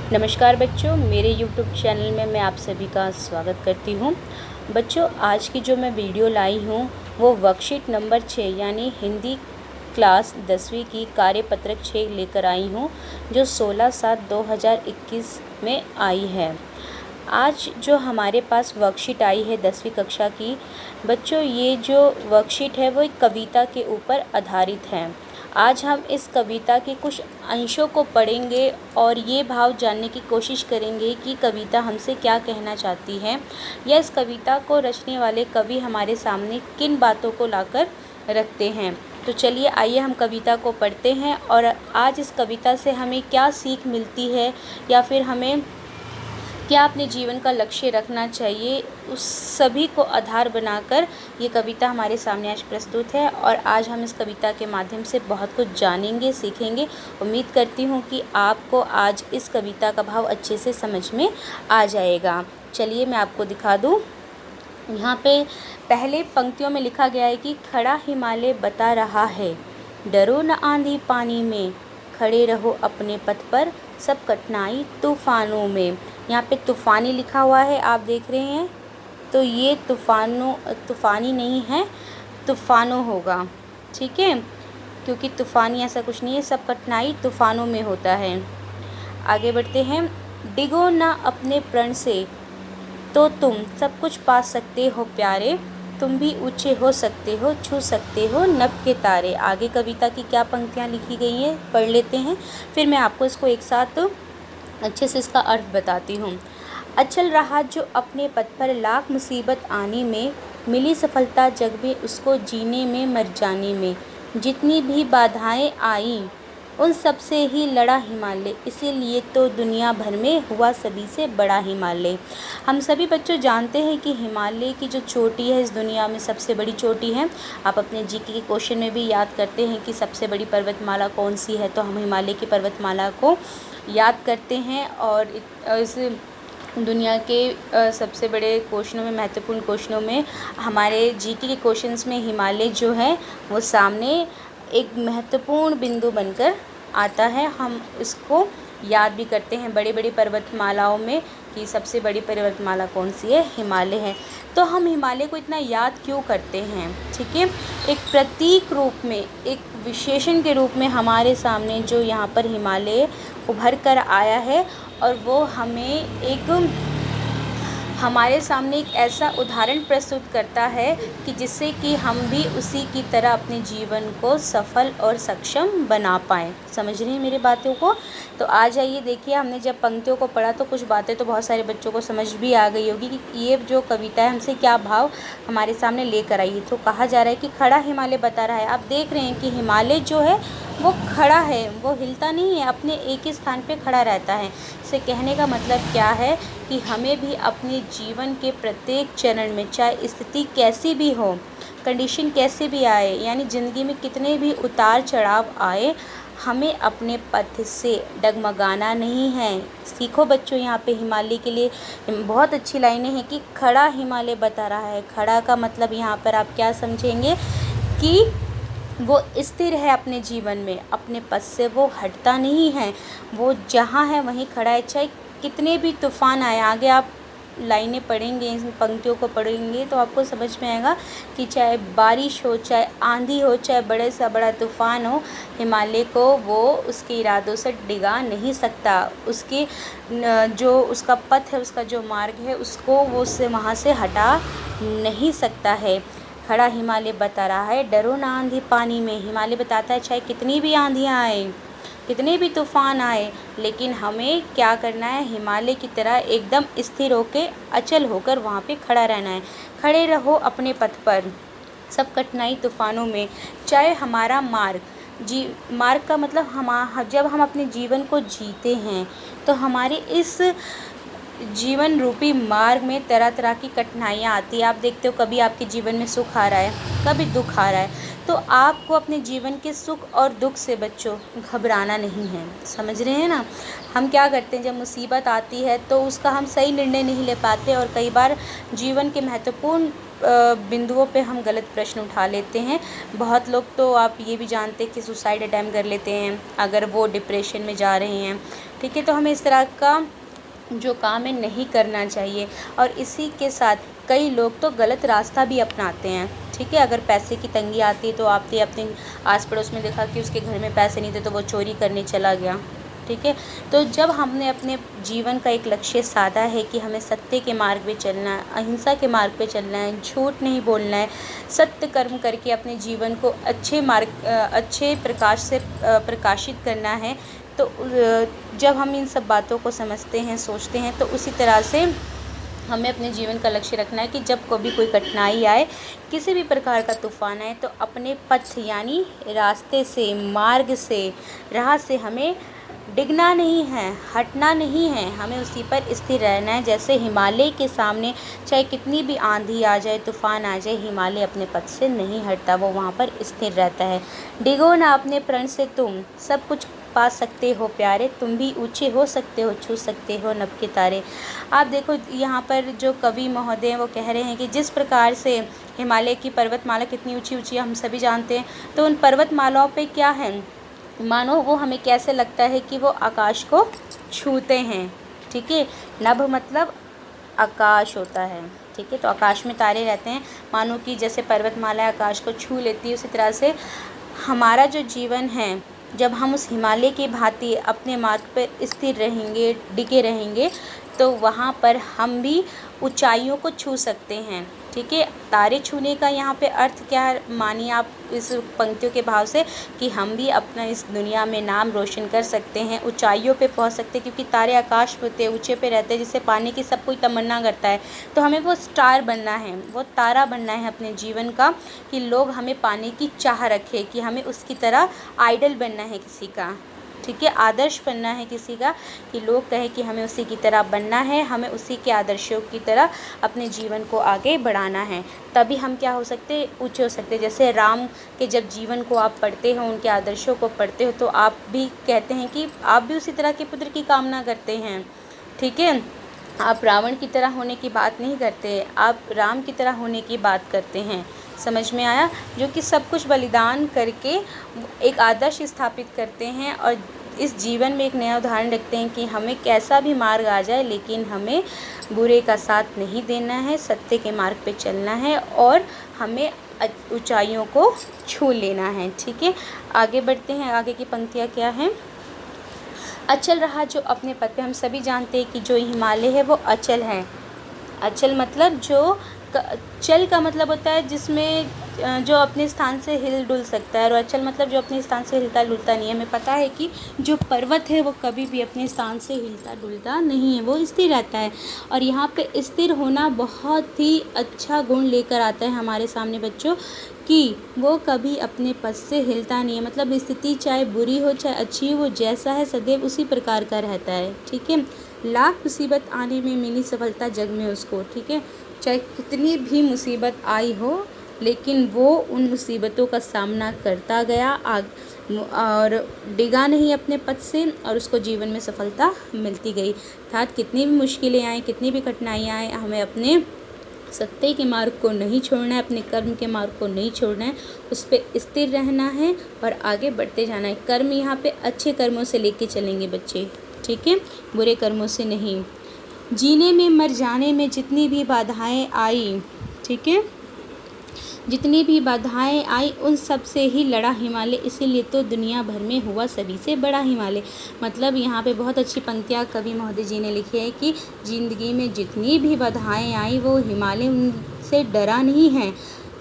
नमस्कार बच्चों, मेरे YouTube चैनल में मैं आप सभी का स्वागत करती हूँ। बच्चों, आज की जो मैं वीडियो लाई हूँ वो वर्कशीट नंबर 6 यानी हिंदी क्लास 10वीं की कार्यपत्रक 6 लेकर आई हूँ, जो 16/7/2021 में आई है। आज जो हमारे पास वर्कशीट आई है 10वीं कक्षा की, बच्चों ये जो वर्कशीट है वो एक कविता के ऊपर आधारित है। आज हम इस कविता के कुछ अंशों को पढ़ेंगे और ये भाव जानने की कोशिश करेंगे कि कविता हमसे क्या कहना चाहती है, या इस कविता को रचने वाले कवि हमारे सामने किन बातों को लाकर रखते हैं। तो चलिए आइए हम कविता को पढ़ते हैं और आज इस कविता से हमें क्या सीख मिलती है या फिर हमें क्या अपने जीवन का लक्ष्य रखना चाहिए, उस सभी को आधार बनाकर ये कविता हमारे सामने आज प्रस्तुत है। और आज हम इस कविता के माध्यम से बहुत कुछ जानेंगे, सीखेंगे। उम्मीद करती हूँ कि आपको आज इस कविता का भाव अच्छे से समझ में आ जाएगा। चलिए मैं आपको दिखा दूँ। यहाँ पे पहले पंक्तियों में लिखा गया है कि खड़ा हिमालय बता रहा है, डरो न आंधी पानी में, खड़े रहो अपने पथ पर, सब कठिनाई तूफानों में। यहाँ पे तूफ़ानी लिखा हुआ है, आप देख रहे हैं, तो ये तूफ़ानी नहीं है, तूफ़ानों होगा, ठीक है, क्योंकि तूफ़ानी ऐसा कुछ नहीं है, सब कठिनाई तूफ़ानों में होता है। आगे बढ़ते हैं। डिगो ना अपने प्रण से, तो तुम सब कुछ पा सकते हो प्यारे, तुम भी ऊंचे हो सकते हो, छू सकते हो नभ के तारे। आगे कविता की क्या पंक्तियाँ लिखी गई हैं पढ़ लेते हैं, फिर मैं आपको इसको एक साथ अच्छे से इसका अर्थ बताती हूँ। अचल रहा जो अपने पथ पर, लाख मुसीबत आने में, मिली सफलता जग में उसको जीने में मर जाने में। जितनी भी बाधाएं आईं उन सब से ही लड़ा हिमालय, इसीलिए तो दुनिया भर में हुआ सभी से बड़ा हिमालय। हम सभी बच्चों जानते हैं कि हिमालय की जो चोटी है इस दुनिया में सबसे बड़ी चोटी है। आप अपने जीके के क्वेश्चन में भी याद करते हैं कि सबसे बड़ी पर्वतमाला कौन सी है, तो हम हिमालय की पर्वतमाला को याद करते हैं। और इस दुनिया के सबसे बड़े क्वेश्चनों में, महत्वपूर्ण क्वेश्चनों में, हमारे जीके के क्वेश्चंस में हिमालय जो है वो सामने एक महत्वपूर्ण बिंदु बनकर आता है। हम इसको याद भी करते हैं बड़ी बड़ी पर्वतमालाओं में कि सबसे बड़ी पर्वतमाला कौन सी है, हिमालय है। तो हम हिमालय को इतना याद क्यों करते हैं, ठीक है। एक प्रतीक रूप में, एक विशेषण के रूप में हमारे सामने जो यहाँ पर हिमालय उभर कर आया है, और वो हमारे सामने एक ऐसा उदाहरण प्रस्तुत करता है कि जिससे कि हम भी उसी की तरह अपने जीवन को सफल और सक्षम बना पाएँ। समझ रहे हैं मेरी बातों को। तो आ जाइए, देखिए, हमने जब पंक्तियों को पढ़ा तो कुछ बातें तो बहुत सारे बच्चों को समझ भी आ गई होगी कि ये जो कविता है हमसे क्या भाव हमारे सामने लेकर आई है। तो कहा जा रहा है कि खड़ा हिमालय बता रहा है। आप देख रहे हैं कि हिमालय जो है वो खड़ा है, वो हिलता नहीं है, अपने एक ही स्थान पे खड़ा रहता है। इसे कहने का मतलब क्या है कि हमें भी अपने जीवन के प्रत्येक चरण में, चाहे स्थिति कैसी भी हो, कंडीशन कैसी भी आए, यानी ज़िंदगी में कितने भी उतार चढ़ाव आए, हमें अपने पथ से डगमगाना नहीं है। सीखो बच्चों, यहाँ पे हिमालय के लिए बहुत अच्छी लाइनें हैं कि खड़ा हिमालय बता रहा है। खड़ा का मतलब यहाँ पर आप क्या समझेंगे कि वो स्थिर है अपने जीवन में, अपने पथ से वो हटता नहीं है, वो जहाँ है वहीं खड़ा है, चाहे कितने भी तूफ़ान आए। आगे आप लाइनें पढ़ेंगे, इन पंक्तियों को पढ़ेंगे तो आपको समझ में आएगा कि चाहे बारिश हो, चाहे आंधी हो, चाहे बड़े से बड़ा तूफ़ान हो, हिमालय को वो उसके इरादों से डिगा नहीं सकता। उसकी जो उसका पथ है, उसका जो मार्ग है, उसको वो उससे वहाँ से हटा नहीं सकता है। खड़ा हिमालय बता रहा है, डरो ना आंधी पानी में। हिमालय बताता है चाहे कितनी भी आंधियाँ आए, कितने भी तूफ़ान आए, लेकिन हमें क्या करना है, हिमालय की तरह एकदम स्थिर होकर, अचल होकर वहाँ पे खड़ा रहना है। खड़े रहो अपने पथ पर, सब कठिनाई तूफ़ानों में। चाहे हमारा मार्ग का मतलब जब हम अपने जीवन को जीते हैं तो हमारे इस जीवन रूपी मार्ग में तरह तरह की कठिनाइयाँ आती है। आप देखते हो कभी आपके जीवन में सुख आ रहा है, कभी दुख आ रहा है, तो आपको अपने जीवन के सुख और दुख से बच्चों घबराना नहीं है। समझ रहे हैं ना। हम क्या करते हैं, जब मुसीबत आती है तो उसका हम सही निर्णय नहीं ले पाते, और कई बार जीवन के महत्वपूर्ण बिंदुओं पे हम गलत प्रश्न उठा लेते हैं। बहुत लोग तो आप ये भी जानते हैं कि सुसाइड अटेम्प्ट कर लेते हैं अगर वो डिप्रेशन में जा रहे हैं, ठीक है। तो हमें इस तरह का जो काम है नहीं करना चाहिए। और इसी के साथ कई लोग तो गलत रास्ता भी अपनाते हैं, ठीक है। अगर पैसे की तंगी आती है तो आपने अपने आस पड़ोस में देखा कि उसके घर में पैसे नहीं थे तो वो चोरी करने चला गया, ठीक है। तो जब हमने अपने जीवन का एक लक्ष्य साधा है कि हमें सत्य के मार्ग पे चलना है, अहिंसा के मार्ग पे चलना है, झूठ नहीं बोलना है, सत्य कर्म करके अपने जीवन को अच्छे प्रकाश से प्रकाशित करना है, तो जब हम इन सब बातों को समझते हैं, सोचते हैं, तो उसी तरह से हमें अपने जीवन का लक्ष्य रखना है कि जब कभी कोई कठिनाई आए, किसी भी प्रकार का तूफ़ान आए, तो अपने पथ यानी रास्ते से, मार्ग से, राह से हमें डिगना नहीं है, हटना नहीं है, हमें उसी पर स्थिर रहना है। जैसे हिमालय के सामने चाहे कितनी भी आंधी आ जाए, तूफ़ान आ जाए, हिमालय अपने पथ से नहीं हटता, वो वहाँ पर स्थिर रहता है। डिगो ना अपने प्रण से तुम, सब कुछ पा सकते हो प्यारे, तुम भी ऊँचे हो सकते हो, छू सकते हो नभ के तारे। आप देखो यहाँ पर जो कवि महोदय हैं वो कह रहे हैं कि जिस प्रकार से हिमालय की पर्वतमाला कितनी ऊँची ऊँची हम सभी जानते हैं, तो उन पर्वतमालाओं पे क्या है, मानो वो हमें कैसे लगता है कि वो आकाश को छूते हैं, ठीक है। नभ मतलब आकाश होता है, ठीक है। तो आकाश में तारे रहते हैं, मानो कि जैसे पर्वतमाला आकाश को छू लेती है, उसी तरह से हमारा जो जीवन है, जब हम उस हिमालय की भांति अपने मार्ग पर स्थिर रहेंगे, टिके रहेंगे, तो वहाँ पर हम भी ऊंचाइयों को छू सकते हैं, ठीक है। तारे छूने का यहाँ पे अर्थ क्या है, मानिए आप इस पंक्तियों के भाव से कि हम भी अपना इस दुनिया में नाम रोशन कर सकते हैं, ऊंचाइयों पे पहुँच सकते हैं, क्योंकि तारे आकाश में होते हैं, ऊंचे पे रहते हैं, जिसे पाने की सब कोई तमन्ना करता है। तो हमें वो स्टार बनना है, वो तारा बनना है अपने जीवन का, कि लोग हमें पाने की चाह रखें, कि हमें उसकी तरह आइडल बनना है किसी का, ठीक है, आदर्श बनना है किसी का, कि लोग कहें कि हमें उसी की तरह बनना है, हमें उसी के आदर्शों की तरह अपने जीवन को आगे बढ़ाना है। तभी हम क्या हो सकते, ऊंचे हो सकते। जैसे राम के जब जीवन को आप पढ़ते हो, उनके आदर्शों को पढ़ते हो, तो आप भी कहते हैं कि आप भी उसी तरह के पुत्र की कामना करते हैं, ठीक है। आप रावण की तरह होने की बात नहीं करते, आप राम की तरह होने की बात करते हैं। समझ में आया? जो कि सब कुछ बलिदान करके एक आदर्श स्थापित करते हैं और इस जीवन में एक नया उदाहरण रखते हैं कि हमें कैसा भी मार्ग आ जाए, लेकिन हमें बुरे का साथ नहीं देना है, सत्य के मार्ग पे चलना है और हमें ऊंचाइयों को छू लेना है, ठीक है। आगे बढ़ते हैं, आगे की पंक्तियाँ क्या हैं। अचल रहा जो अपने पद पे, हम सभी जानते हैं कि जो हिमालय है वो अचल है। अचल मतलब जो चल का मतलब होता है जिसमें जो अपने स्थान से हिल डुल सकता है, और अचल मतलब जो अपने स्थान से हिलता डुलता नहीं है। हमें पता है कि जो पर्वत है वो कभी भी अपने स्थान से हिलता डुलता नहीं है, वो स्थिर रहता है। और यहाँ पे स्थिर होना बहुत ही अच्छा गुण लेकर आता है हमारे सामने बच्चों, कि वो कभी अपने पद से हिलता नहीं है। मतलब स्थिति चाहे बुरी हो चाहे अच्छी हो, वो जैसा है सदैव उसी प्रकार का रहता है, ठीक है। लाख मुसीबत आने में मिली सफलता जग में उसको, ठीक है। चाहे कितनी भी मुसीबत आई हो, लेकिन वो उन मुसीबतों का सामना करता गया और डिगा नहीं अपने पद से, और उसको जीवन में सफलता मिलती गई। अर्थात कितनी भी मुश्किलें आएँ, कितनी भी कठिनाइयाँ आएँ, हमें अपने सत्य के मार्ग को नहीं छोड़ना है, अपने कर्म के मार्ग को नहीं छोड़ना है, उस पर स्थिर रहना है और आगे बढ़ते जाना है। कर्म यहाँ पे अच्छे कर्मों से लेके चलेंगे बच्चे, ठीक है, बुरे कर्मों से नहीं। जीने में मर जाने में जितनी भी बाधाएं आई, ठीक है, जितनी भी बाधाएं आई उन सब से ही लड़ा हिमालय, इसीलिए तो दुनिया भर में हुआ सभी से बड़ा हिमालय। मतलब यहाँ पे बहुत अच्छी पंक्तियाँ कवि महोदय जी ने लिखी है कि ज़िंदगी में जितनी भी बाधाएं आई वो हिमालय उनसे डरा नहीं है,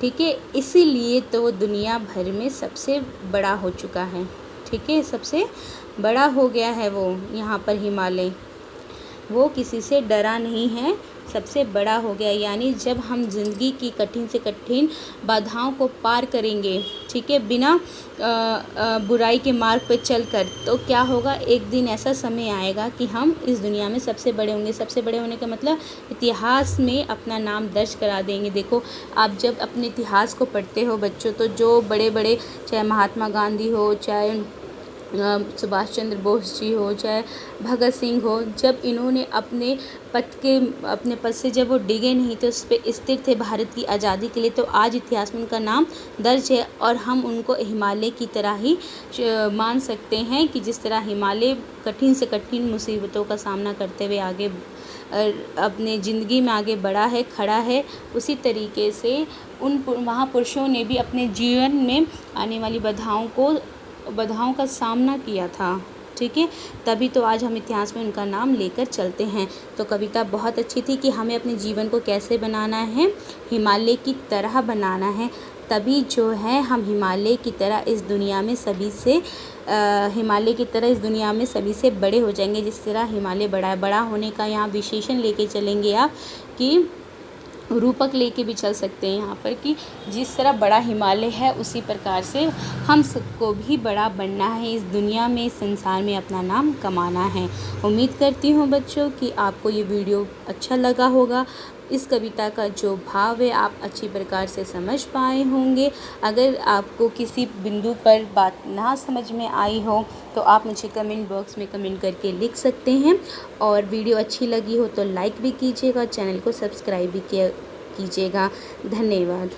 ठीक है, इसीलिए तो वो दुनिया भर में सबसे बड़ा हो चुका है, ठीक है, सबसे बड़ा हो गया है वो यहाँ पर हिमालय। वो किसी से डरा नहीं है, सबसे बड़ा हो गया। यानी जब हम ज़िंदगी की कठिन से कठिन बाधाओं को पार करेंगे, ठीक है, बिना बुराई के मार्ग पर चलकर, तो क्या होगा, एक दिन ऐसा समय आएगा कि हम इस दुनिया में सबसे बड़े होंगे। सबसे बड़े होने का मतलब इतिहास में अपना नाम दर्ज करा देंगे। देखो, आप जब अपने इतिहास को पढ़ते हो बच्चों, तो जो बड़े बड़े, चाहे महात्मा गांधी हो, चाहे सुभाष चंद्र बोस जी हो, चाहे भगत सिंह हो, जब इन्होंने अपने पद से जब वो डिगे नहीं थे, उस पे स्थिर थे भारत की आज़ादी के लिए, तो आज इतिहास में उनका नाम दर्ज है। और हम उनको हिमालय की तरह ही मान सकते हैं कि जिस तरह हिमालय कठिन से कठिन मुसीबतों का सामना करते हुए आगे अपने ज़िंदगी में आगे बढ़ा है, खड़ा है, उसी तरीके से उन महापुरुषों ने भी अपने जीवन में आने वाली बाधाओं का सामना किया था। ठीक है, तभी तो आज हम इतिहास में उनका नाम लेकर चलते हैं। तो कविता बहुत अच्छी थी कि हमें अपने जीवन को कैसे बनाना है, हिमालय की तरह बनाना है, तभी जो है हम हिमालय की तरह इस दुनिया में सभी से बड़े हो जाएंगे। जिस तरह हिमालय बड़ा होने का यहाँ विशेषण लेके चलेंगे आप, कि रूपक लेके भी चल सकते हैं यहाँ पर, कि जिस तरह बड़ा हिमालय है उसी प्रकार से हम सबको भी बड़ा बनना है, इस दुनिया में, इस संसार में अपना नाम कमाना है। उम्मीद करती हूँ बच्चों कि आपको ये वीडियो अच्छा लगा होगा। इस कविता का जो भाव है आप अच्छी प्रकार से समझ पाए होंगे। अगर आपको किसी बिंदु पर बात ना समझ में आई हो तो आप मुझे कमेंट बॉक्स में कमेंट करके लिख सकते हैं। और वीडियो अच्छी लगी हो तो लाइक भी कीजिएगा, चैनल को सब्सक्राइब भी कीजिएगा। धन्यवाद।